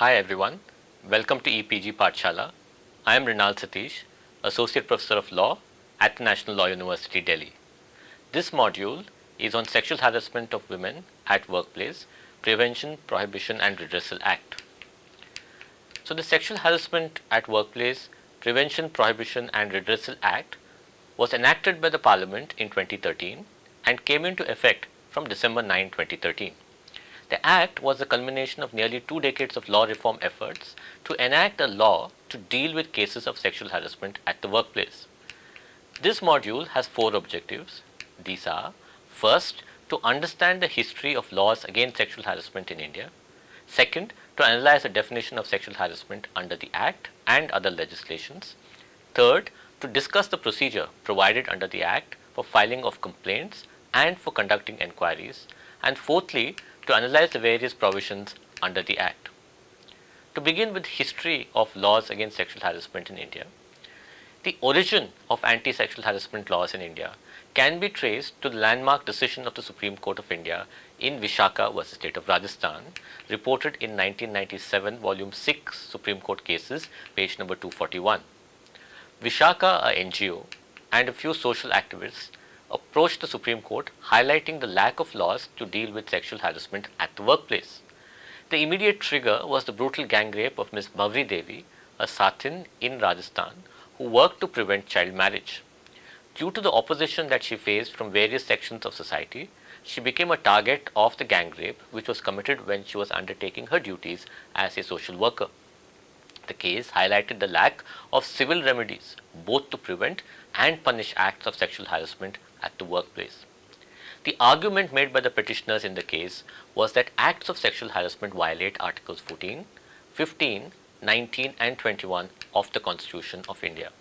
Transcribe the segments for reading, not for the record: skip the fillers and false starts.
Hi everyone, welcome to EPG Pathshala. I am Rinal Satish, Associate Professor of Law at the National Law University, Delhi. This module is on Sexual Harassment of Women at Workplace, Prevention, Prohibition and Redressal Act. So the Sexual Harassment at Workplace, Prevention, Prohibition and Redressal Act was enacted by the Parliament in 2013 and came into effect from December 9, 2013. The Act was the culmination of nearly 2 decades of law reform efforts to enact a law to deal with cases of sexual harassment at the workplace. This module has 4 objectives. These are: first, to understand the history of laws against sexual harassment in India; second, to analyze the definition of sexual harassment under the Act and other legislations; third, to discuss the procedure provided under the Act for filing of complaints and for conducting enquiries; and fourthly, to analyze the various provisions under the Act. To begin with history of laws against sexual harassment in India, the origin of anti-sexual harassment laws in India can be traced to the landmark decision of the Supreme Court of India in Vishakha versus State of Rajasthan, reported in 1997, Volume 6, Supreme Court Cases, page number 241. Vishakha, a NGO, and a few social activists approached the Supreme Court highlighting the lack of laws to deal with sexual harassment at the workplace. The immediate trigger was the brutal gang rape of Ms. Bhavri Devi, a Sathin in Rajasthan, who worked to prevent child marriage. Due to the opposition that she faced from various sections of society, she became a target of the gang rape, which was committed when she was undertaking her duties as a social worker. The case highlighted the lack of civil remedies, both to prevent and punish acts of sexual harassment at the workplace. The argument made by the petitioners in the case was that acts of sexual harassment violate Articles 14, 15, 19 and 21 of the Constitution of India.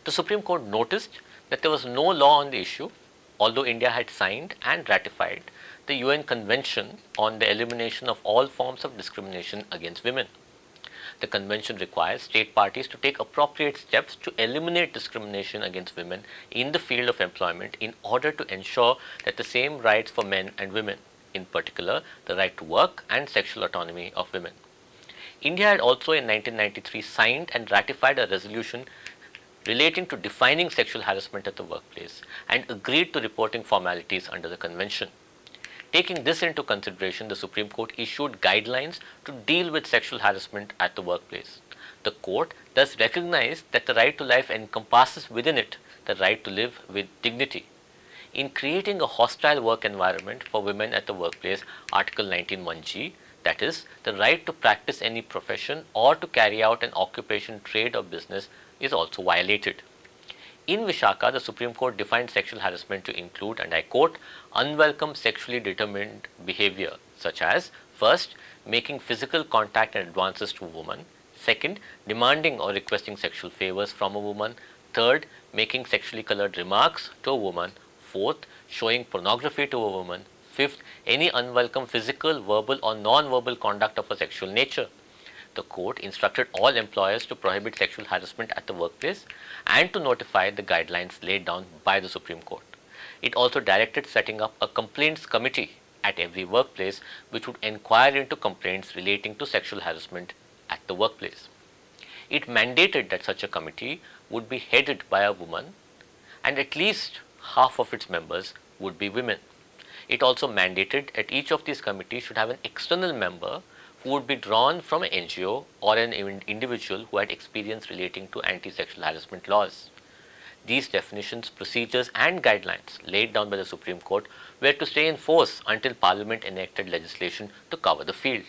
The Supreme Court noticed that there was no law on the issue, although India had signed and ratified the UN Convention on the Elimination of All Forms of Discrimination against Women. The convention requires state parties to take appropriate steps to eliminate discrimination against women in the field of employment in order to ensure that the same rights for men and women, in particular the right to work and sexual autonomy of women. India had also in 1993 signed and ratified a resolution relating to defining sexual harassment at the workplace and agreed to reporting formalities under the convention. Taking this into consideration, the Supreme Court issued guidelines to deal with sexual harassment at the workplace. The court thus recognized that the right to life encompasses within it the right to live with dignity. In creating a hostile work environment for women at the workplace, Article 19(1)(g), that is, the right to practice any profession or to carry out an occupation, trade or business, is also violated. In Vishakha, the Supreme Court defined sexual harassment to include, and I quote, unwelcome sexually determined behavior, such as: first, making physical contact and advances to a woman; second, demanding or requesting sexual favors from a woman; third, making sexually colored remarks to a woman; fourth, showing pornography to a woman; fifth, any unwelcome physical, verbal or non-verbal conduct of a sexual nature. The court instructed all employers to prohibit sexual harassment at the workplace and to notify the guidelines laid down by the Supreme Court. It also directed setting up a complaints committee at every workplace which would inquire into complaints relating to sexual harassment at the workplace. It mandated that such a committee would be headed by a woman and at least half of its members would be women. It also mandated that each of these committees should have an external member who would be drawn from an NGO or an individual who had experience relating to anti-sexual harassment laws. These definitions, procedures and guidelines laid down by the Supreme Court were to stay in force until Parliament enacted legislation to cover the field.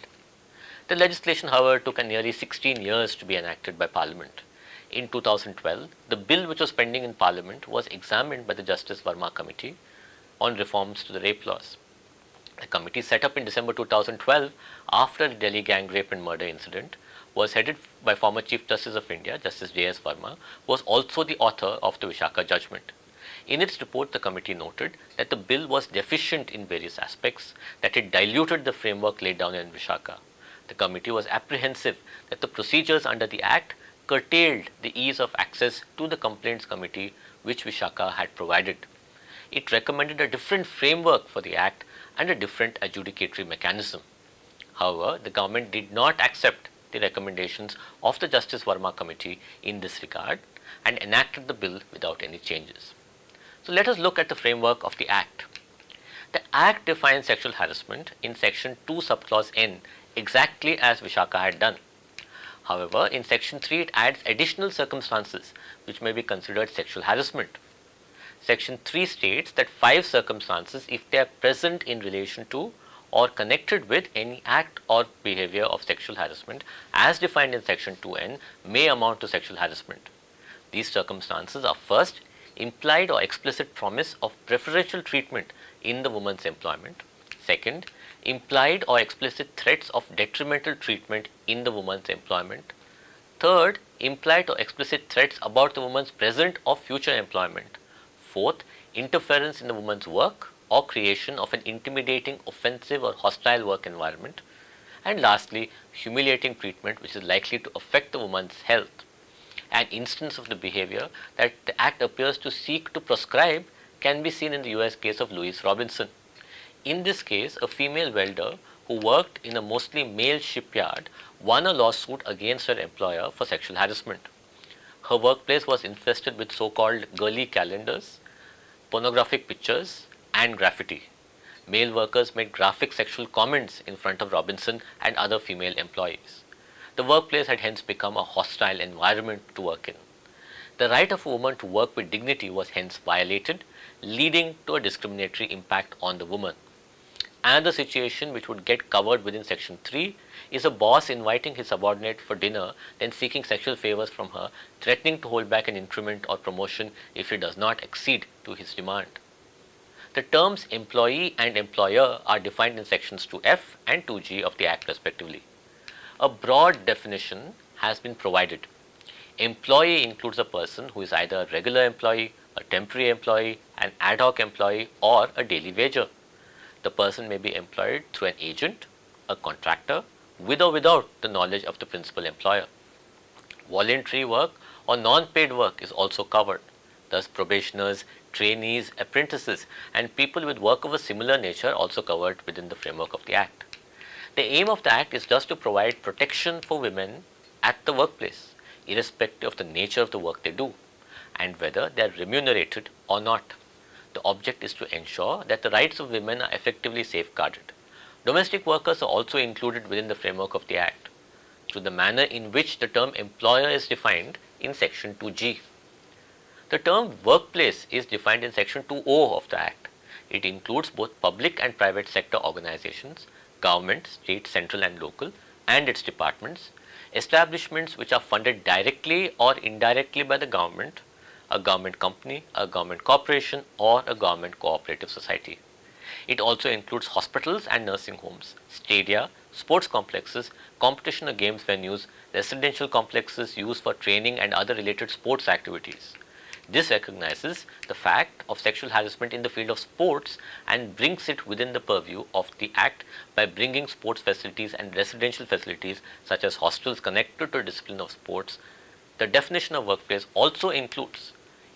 The legislation, however, took nearly 16 years to be enacted by Parliament. In 2012, the bill which was pending in Parliament was examined by the Justice Verma Committee on reforms to the rape laws. The committee, set up in December 2012 after the Delhi gang rape and murder incident, was headed by former Chief Justice of India, Justice J.S. Verma, who was also the author of the Vishakha judgment. In its report, the committee noted that the bill was deficient in various aspects, that it diluted the framework laid down in Vishakha. The committee was apprehensive that the procedures under the Act curtailed the ease of access to the complaints committee which Vishakha had provided. It recommended a different framework for the Act and a different adjudicatory mechanism. However, the government did not accept the recommendations of the Justice Verma Committee in this regard and enacted the bill without any changes. So let us look at the framework of the Act. The Act defines sexual harassment in Section 2 subclause N exactly as Vishakha had done. However, in Section 3 it adds additional circumstances which may be considered sexual harassment. Section 3 states that 5 circumstances, if they are present in relation to or connected with any act or behavior of sexual harassment as defined in Section 2N, may amount to sexual harassment. These circumstances are: first, implied or explicit promise of preferential treatment in the woman's employment; second, implied or explicit threats of detrimental treatment in the woman's employment; third, implied or explicit threats about the woman's present or future employment; fourth, interference in the woman's work or creation of an intimidating, offensive or hostile work environment; and lastly, humiliating treatment which is likely to affect the woman's health. An instance of the behavior that the Act appears to seek to proscribe can be seen in the US case of Louise Robinson. In this case, a female welder who worked in a mostly male shipyard won a lawsuit against her employer for sexual harassment. Her workplace was infested with so-called girly calendars, pornographic pictures, and graffiti. Male workers made graphic sexual comments in front of Robinson and other female employees. The workplace had hence become a hostile environment to work in. The right of a woman to work with dignity was hence violated, leading to a discriminatory impact on the woman. Another situation which would get covered within Section 3 is a boss inviting his subordinate for dinner, then seeking sexual favors from her, threatening to hold back an increment or promotion if he does not accede to his demand. The terms employee and employer are defined in Sections 2F and 2G of the Act respectively. A broad definition has been provided. Employee includes a person who is either a regular employee, a temporary employee, an ad hoc employee, or a daily wager. The person may be employed through an agent, a contractor, with or without the knowledge of the principal employer. Voluntary work or non-paid work is also covered. Thus, probationers, trainees, apprentices, and people with work of a similar nature are also covered within the framework of the Act. The aim of the Act is just to provide protection for women at the workplace, irrespective of the nature of the work they do and whether they are remunerated or not. The object is to ensure that the rights of women are effectively safeguarded. Domestic workers are also included within the framework of the Act through the manner in which the term employer is defined in Section 2G. The term workplace is defined in Section 2O of the Act. It includes both public and private sector organizations, government, state, central and local, and its departments, establishments which are funded directly or indirectly by the government, a government company, a government corporation, or a government cooperative society. It also includes hospitals and nursing homes, stadia, sports complexes, competition or games venues, residential complexes used for training and other related sports activities. This recognizes the fact of sexual harassment in the field of sports and brings it within the purview of the Act by bringing sports facilities and residential facilities such as hostels connected to discipline of sports. The definition of workplace also includes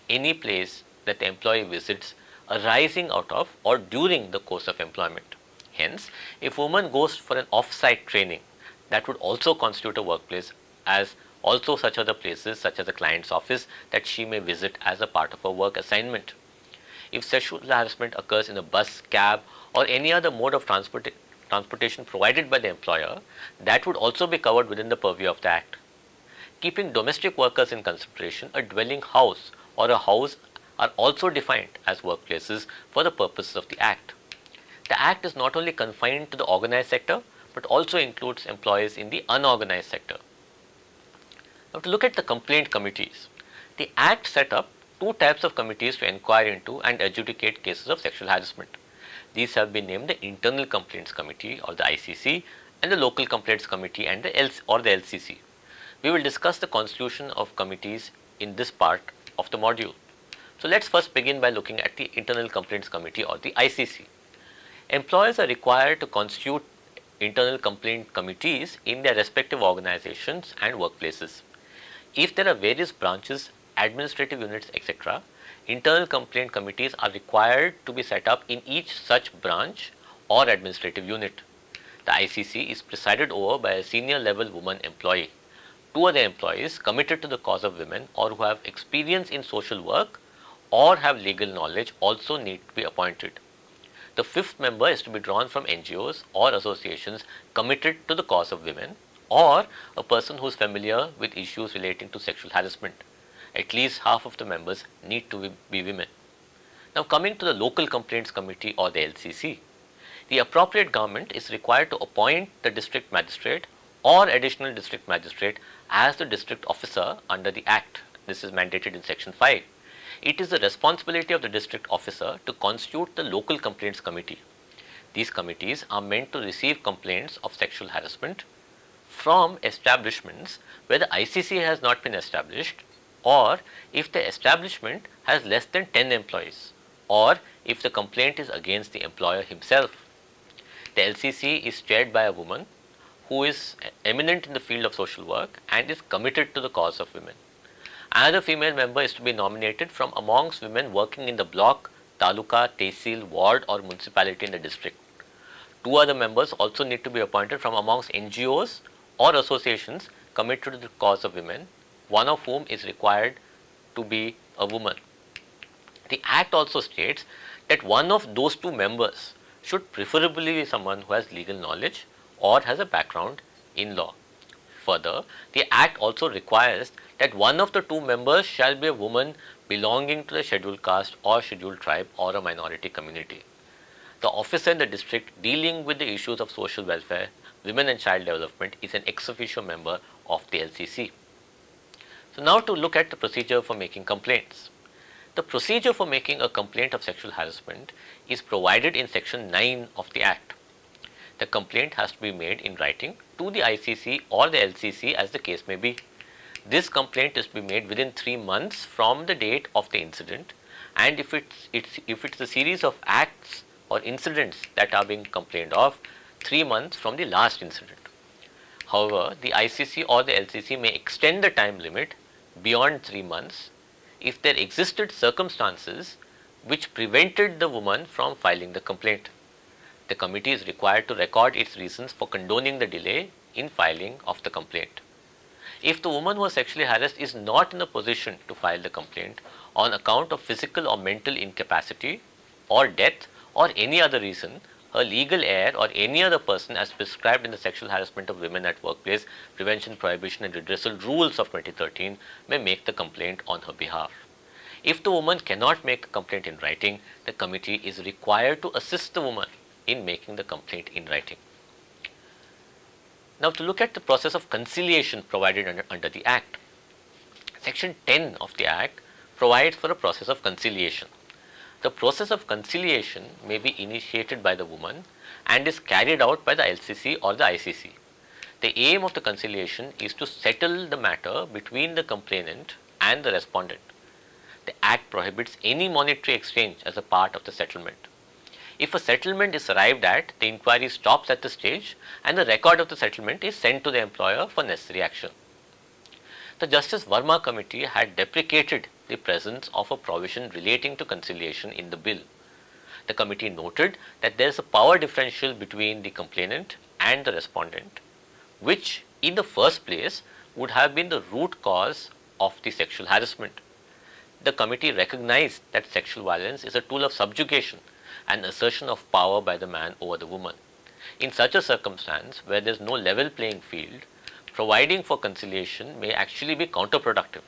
any place that the employee visits arising out of or during the course of employment. Hence, if a woman goes for an off-site training, that would also constitute a workplace, as also such other places such as a client's office that she may visit as a part of her work assignment. If sexual harassment occurs in a bus, cab, or any other mode of transportation provided by the employer, that would also be covered within the purview of the Act. Keeping domestic workers in consideration, a dwelling house or a house are also defined as workplaces for the purposes of the Act. The Act is not only confined to the organized sector, but also includes employees in the unorganized sector. Now, to look at the complaint committees, the Act set up two types of committees to inquire into and adjudicate cases of sexual harassment. These have been named the Internal Complaints Committee or the ICC and the Local Complaints Committee and the LCC. We will discuss the constitution of committees in this part of the module. So let's first begin by looking at the Internal Complaints Committee or the ICC. Employers are required to constitute internal complaint committees in their respective organizations and workplaces. If there are various branches, administrative units, etc., internal complaint committees are required to be set up in each such branch or administrative unit. the ICC is presided over by a senior level woman employee. Two other employees committed to the cause of women or who have experience in social work or have legal knowledge also need to be appointed. The fifth member is to be drawn from NGOs or associations committed to the cause of women or a person who is familiar with issues relating to sexual harassment. At least half of the members need to be women. Now coming to the Local Complaints Committee or the LCC, the appropriate government is required to appoint the district magistrate or additional district magistrate as the district officer under the Act. This is mandated in Section 5. It is the responsibility of the district officer to constitute the Local Complaints Committee. These committees are meant to receive complaints of sexual harassment from establishments where the ICC has not been established, or if the establishment has less than 10 employees, or if the complaint is against the employer himself. The LCC is chaired by a woman who is eminent in the field of social work and is committed to the cause of women. Another female member is to be nominated from amongst women working in the block, taluka, tehsil, ward or municipality in the district. Two other members also need to be appointed from amongst NGOs or associations committed to the cause of women, one of whom is required to be a woman. The Act also states that one of those two members should preferably be someone who has legal knowledge or has a background in law. Further, the Act also requires that one of the two members shall be a woman belonging to the scheduled caste or scheduled tribe or a minority community. The officer in the district dealing with the issues of social welfare, women and child development is an ex officio member of the LCC. So now to look at the procedure for making complaints. The procedure for making a complaint of sexual harassment is provided in Section 9 of the Act. The complaint has to be made in writing to the ICC or the LCC as the case may be. This complaint is to be made within 3 months from the date of the incident, and if it's a series of acts or incidents that are being complained of, 3 months from the last incident. However, the ICC or the LCC may extend the time limit beyond 3 months if there existed circumstances which prevented the woman from filing the complaint. The committee is required to record its reasons for condoning the delay in filing of the complaint. If the woman who was sexually harassed is not in a position to file the complaint on account of physical or mental incapacity or death or any other reason, her legal heir or any other person as prescribed in the Sexual Harassment of Women at Workplace Prevention, Prohibition and Redressal Rules of 2013 may make the complaint on her behalf. If the woman cannot make a complaint in writing, the committee is required to assist the woman in making the complaint in writing. Now to look at the process of conciliation provided under the Act. Section 10 of the Act provides for a process of conciliation. The process of conciliation may be initiated by the woman and is carried out by the LCC or the ICC. The aim of the conciliation is to settle the matter between the complainant and the respondent. The Act prohibits any monetary exchange as a part of the settlement. If a settlement is arrived at, the inquiry stops at the stage and the record of the settlement is sent to the employer for necessary action. The Justice Verma Committee had deprecated the presence of a provision relating to conciliation in the bill. The committee noted that there is a power differential between the complainant and the respondent, which in the first place would have been the root cause of the sexual harassment. The committee recognized that sexual violence is a tool of subjugation and assertion of power by the man over the woman. In such a circumstance where there is no level playing field, providing for conciliation may actually be counterproductive.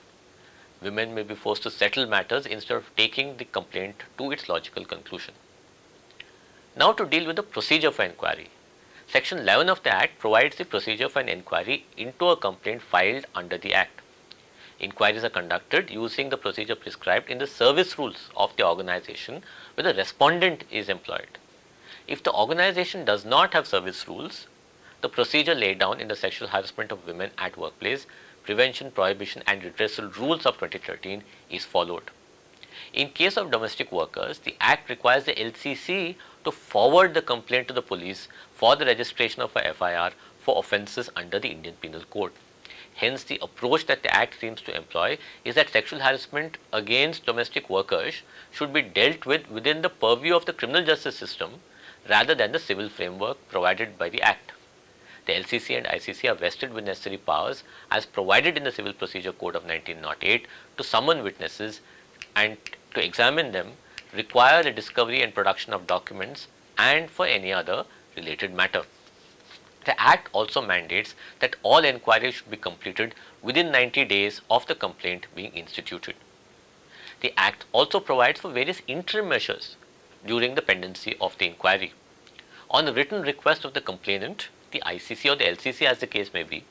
Women may be forced to settle matters instead of taking the complaint to its logical conclusion. Now to deal with the procedure for inquiry. Section 11 of the Act provides the procedure for an inquiry into a complaint filed under the Act. Inquiries are conducted using the procedure prescribed in the service rules of the organization where the respondent is employed. If the organization does not have service rules, the procedure laid down in the Sexual Harassment of Women at Workplace Prevention, Prohibition and Redressal Rules of 2013 is followed. In case of domestic workers, the Act requires the LCC to forward the complaint to the police for the registration of a FIR for offences under the Indian Penal Code. Hence, the approach that the Act seems to employ is that sexual harassment against domestic workers should be dealt with within the purview of the criminal justice system rather than the civil framework provided by the Act. The LCC and ICC are vested with necessary powers as provided in the Civil Procedure Code of 1908 to summon witnesses and to examine them, require the discovery and production of documents, and for any other related matter. The Act also mandates that all enquiries should be completed within 90 days of the complaint being instituted. The Act also provides for various interim measures during the pendency of the inquiry. On the written request of the complainant, the ICC or the LCC, as the case may be,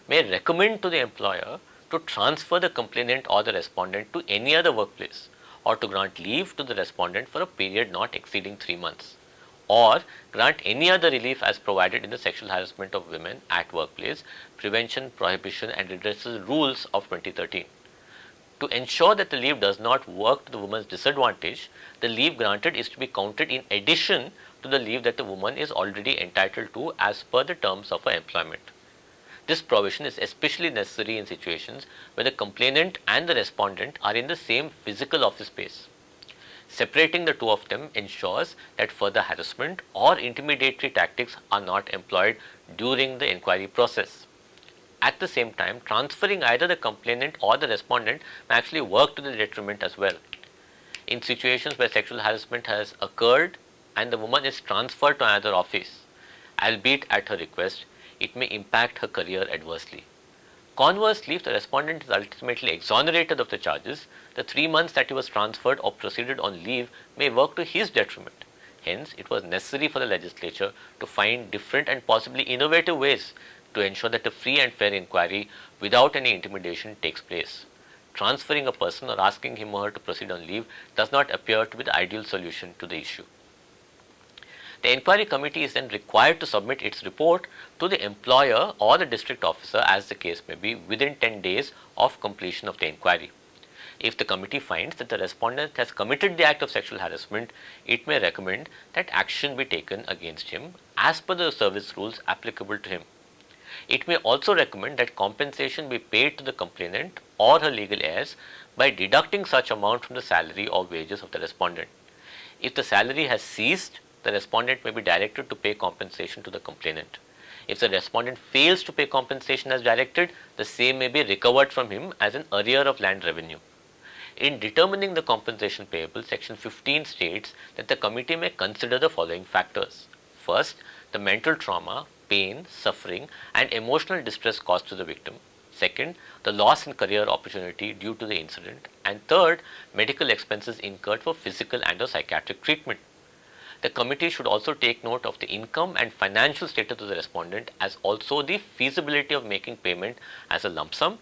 may recommend to the employer to transfer the complainant or the respondent to any other workplace, or to grant leave to the respondent for a period not exceeding 3 months, or grant any other relief as provided in the Sexual Harassment of Women at Workplace, Prevention, Prohibition and Redressal Rules of 2013. To ensure that the leave does not work to the woman's disadvantage, the leave granted is to be counted in addition to the leave that the woman is already entitled to as per the terms of her employment. This provision is especially necessary in situations where the complainant and the respondent are in the same physical office space. Separating the two of them ensures that further harassment or intimidatory tactics are not employed during the inquiry process. At the same time, transferring either the complainant or the respondent may actually work to the detriment as well. In situations where sexual harassment has occurred and the woman is transferred to another office, albeit at her request, it may impact her career adversely. Conversely, if the respondent is ultimately exonerated of the charges, the 3 months that he was transferred or proceeded on leave may work to his detriment. Hence, it was necessary for the legislature to find different and possibly innovative ways to ensure that a free and fair inquiry without any intimidation takes place. Transferring a person or asking him or her to proceed on leave does not appear to be the ideal solution to the issue. The inquiry committee is then required to submit its report to the employer or the district officer, as the case may be, within 10 days of completion of the inquiry. If the committee finds that the respondent has committed the act of sexual harassment, it may recommend that action be taken against him as per the service rules applicable to him. It may also recommend that compensation be paid to the complainant or her legal heirs by deducting such amount from the salary or wages of the respondent. If the salary has ceased, the respondent may be directed to pay compensation to the complainant. If the respondent fails to pay compensation as directed, the same may be recovered from him as an arrear of land revenue. In determining the compensation payable, Section 15 states that the committee may consider the following factors. First, the mental trauma, pain, suffering, and emotional distress caused to the victim. Second, the loss in career opportunity due to the incident. And third, medical expenses incurred for physical and or psychiatric treatment. The committee should also take note of the income and financial status of the respondent, as also the feasibility of making payment as a lump sum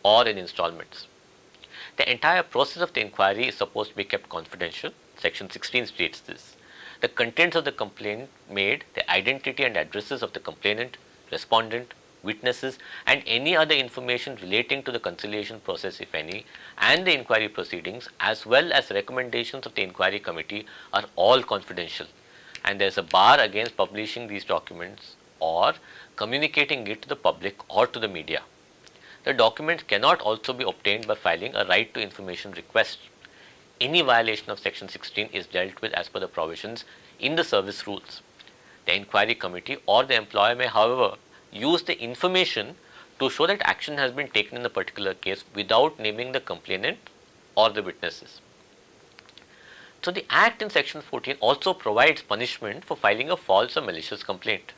or in installments. The entire process of the inquiry is supposed to be kept confidential. Section 16 states this. The contents of the complaint made, the identity and addresses of the complainant, respondent, witnesses, and any other information relating to the conciliation process, if any, and the inquiry proceedings, as well as recommendations of the inquiry committee, are all confidential, and there is a bar against publishing these documents or communicating it to the public or to the media. The documents cannot also be obtained by filing a right to information request. Any violation of Section 16 is dealt with as per the provisions in the service rules. The inquiry committee or the employer may, however, use the information to show that action has been taken in the particular case without naming the complainant or the witnesses. So, the Act in Section 14 also provides punishment for filing a false or malicious complaint.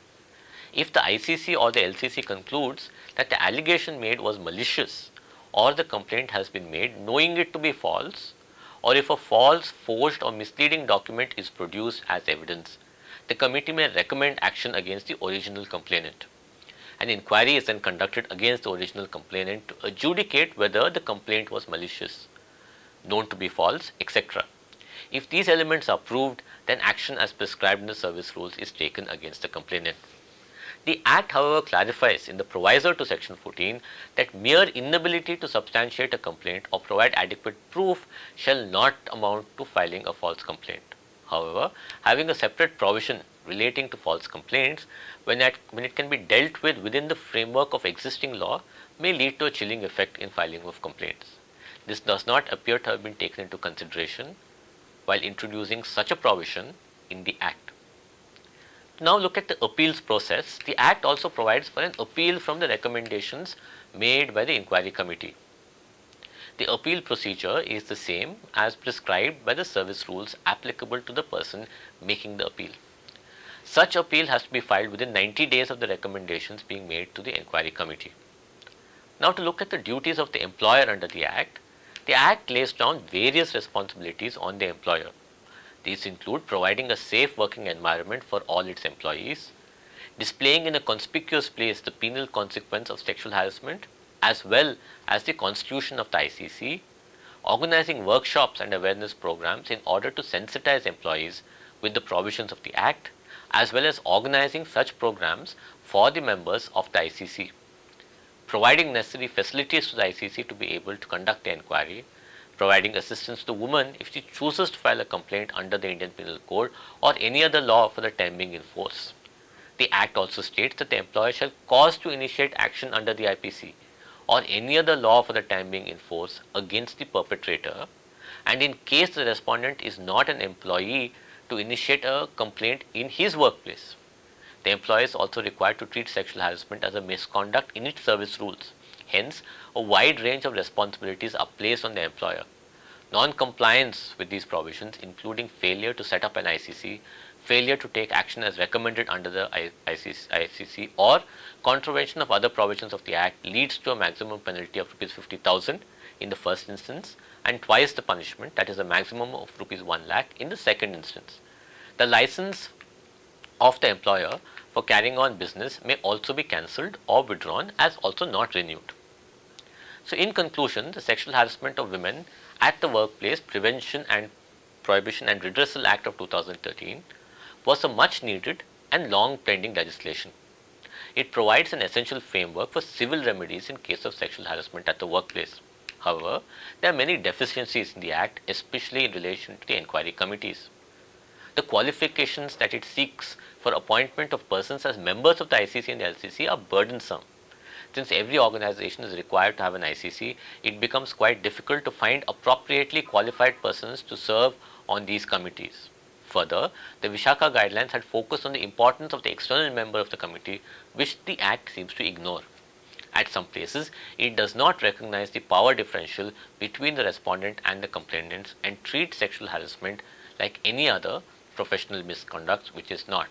If the ICC or the LCC concludes that the allegation made was malicious, or the complaint has been made knowing it to be false, or if a false, forged or misleading document is produced as evidence, the committee may recommend action against the original complainant. An inquiry is then conducted against the original complainant to adjudicate whether the complaint was malicious, known to be false, etc. If these elements are proved, then action as prescribed in the service rules is taken against the complainant. The Act, however, clarifies in the proviso to Section 14 that mere inability to substantiate a complaint or provide adequate proof shall not amount to filing a false complaint. However, having a separate provision relating to false complaints, when it can be dealt with within the framework of existing law, may lead to a chilling effect in filing of complaints. This does not appear to have been taken into consideration while introducing such a provision in the Act. Now look at the appeals process. The Act also provides for an appeal from the recommendations made by the inquiry committee. The appeal procedure is the same as prescribed by the service rules applicable to the person making the appeal. Such appeal has to be filed within 90 days of the recommendations being made to the inquiry committee. Now to look at the duties of the employer under the Act lays down various responsibilities on the employer. These include providing a safe working environment for all its employees, displaying in a conspicuous place the penal consequence of sexual harassment as well as the constitution of the ICC, organizing workshops and awareness programs in order to sensitize employees with the provisions of the Act, as well as organizing such programs for the members of the ICC, providing necessary facilities to the ICC to be able to conduct the inquiry, providing assistance to women if she chooses to file a complaint under the Indian Penal Code or any other law for the time being in force. The Act also states that the employer shall cause to initiate action under the IPC or any other law for the time being in force against the perpetrator, and in case the respondent is not an employee, to initiate a complaint in his workplace. The employer is also required to treat sexual harassment as a misconduct in its service rules. Hence, a wide range of responsibilities are placed on the employer. Non-compliance with these provisions, including failure to set up an ICC, failure to take action as recommended under the ICC, or contravention of other provisions of the Act, leads to a maximum penalty of Rs 50,000 in the first instance and twice the punishment, that is a maximum of Rs 1 lakh in the second instance. The license of the employer for carrying on business may also be cancelled or withdrawn as also not renewed. So in conclusion, the Sexual Harassment of Women at the Workplace Prevention and Prohibition and Redressal Act of 2013 was a much needed and long pending legislation. It provides an essential framework for civil remedies in case of sexual harassment at the workplace. However, there are many deficiencies in the Act, especially in relation to the inquiry committees. The qualifications that it seeks for appointment of persons as members of the ICC and the LCC are burdensome. Since every organization is required to have an ICC, it becomes quite difficult to find appropriately qualified persons to serve on these committees. Further, the Vishakha guidelines had focused on the importance of the external member of the committee, which the Act seems to ignore. At some places, it does not recognize the power differential between the respondent and the complainants and treats sexual harassment like any other professional misconduct, which is not.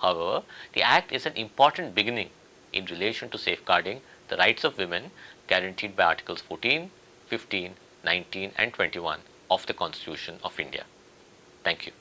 However, the Act is an important beginning in relation to safeguarding the rights of women guaranteed by Articles 14, 15, 19 and 21 of the Constitution of India. Thank you.